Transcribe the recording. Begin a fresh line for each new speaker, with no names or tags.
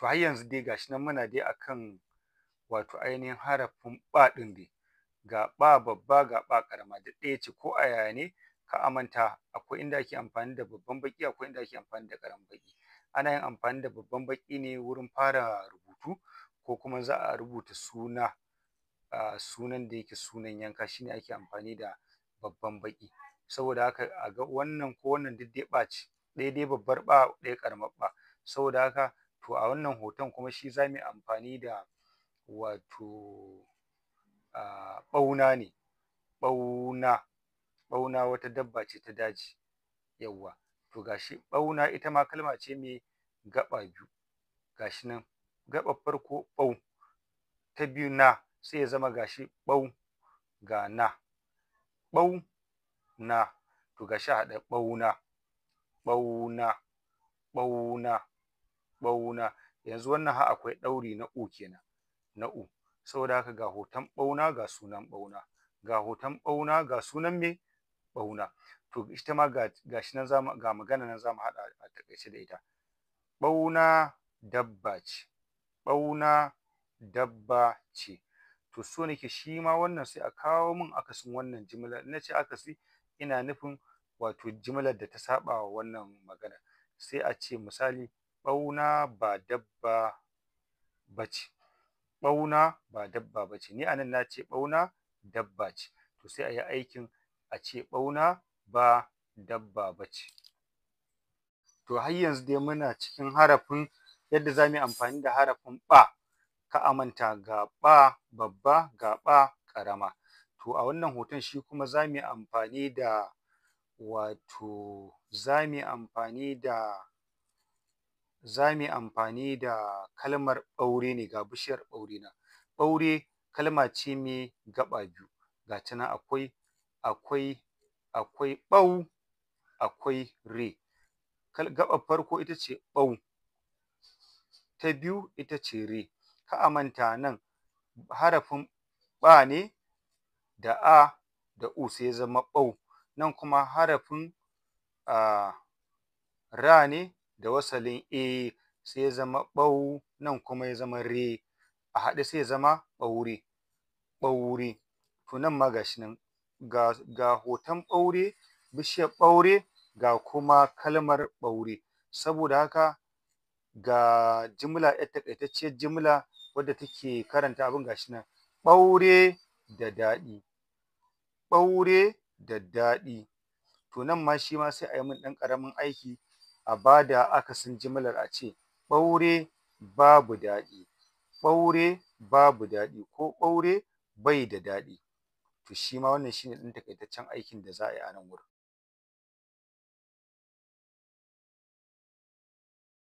To har yanzu dai gashi nan muna dai akan wato ainihin harafin ɓa ɗin dai, ga ɓa babba ga ɓa ƙarama duk ɗaya ce, ko a yaya ne kar a manta akwai inda ake amfani da babban baƙi akwai inda ake amfani da ƙaramin baƙi. Ana yin amfani da babban baƙi ne wurin fara rubutu ko kuma za a rubuta suna, sunan da yake sunan yanka shi ne ake amfani da babban baƙi. Saboda haka a ga wannan ko wannan duk dai ɓa ce, ɗaya dai babbar ɓa ɗaya ƙaramar ɓa, saboda haka to a wannan hoton kuma shi za mu yi amfani da wato ɓauna ne, ɓauna, ɓauna wata dabba ce ta daji, yawwa. To gashi ɓauna ita ma kalma ce mai gaɓa biyu, gashi nan gaɓar farko ɓau, ta biyu na, sai ya zama gashi ɓau ga na, ɓau na, to gashi a haɗe ɓauna, ɓauna, ɓauna, ɓauna. Yanzu wannan har akwai ɗauri na u kenan, na u. Saboda haka ga hoton ɓauna ga sunan ɓauna, ga hoton ɓauna ga sunan me ɓauna. To ita ma gashi nan ga magana nan za mu haɗa a taƙaice da ita. Ɓauna dabba ce, ɓauna dabba ce. To so nake shi ma wannan sai a kawo min akasin wannan jimlar, in na ce akasi ina nufin wato jimlar da ta saɓa wa wannan maganar. Sai a ce misali ɓauna ba dabba ba ce, ɓauna ba dabba ba ce, ni a nan na ce ɓauna dabba ce, to sai a yi aikin a ce ɓauna ba dabba ba ce. To har yanzu dai muna cikin harafin yadda za mu yi amfani da harafin ɓa, kar a manta ga ɓa babba ga ɓa ƙarama. To a wannan hoton shi kuma za mu yi amfani da wato za mu yi amfani da kalmar ɓaure ne, ga bishiyar ɓaure nan. Ɓaure kalma ce mai gaɓa biyu, ga ta nan akwai ɓau akwai re. Gaɓar farko ita ce ɓau, ta biyu ita ce re. Kar a manta nan harafin ɓa ne da a da u sai ya zama ɓau, nan kuma harafin ra ne da wasalin e sai ya zama ɓau, nan kuma ya zama re, a haɗe sai ya zama ɓaure, ɓaure. To nan ma gashi nan ga hoton ɓaure, bishiyar ɓaure ga kuma kalmar ɓaure. Saboda haka ga jimla 'yar taƙaitacciyar jimla wadda take karanta abin gashi nan, ɓaure da daɗi, ɓaure da daɗi. To nan ma shi ma sai a yi min ɗan ƙaramin aiki a ba da akasin jimlar a ce ɓaure babu daɗi, ɓaure babu daɗi ko ɓaure bai da daɗi. To shi ma wannan shi ne ɗan taƙaitaccen aikin da za a yi a nan wurin.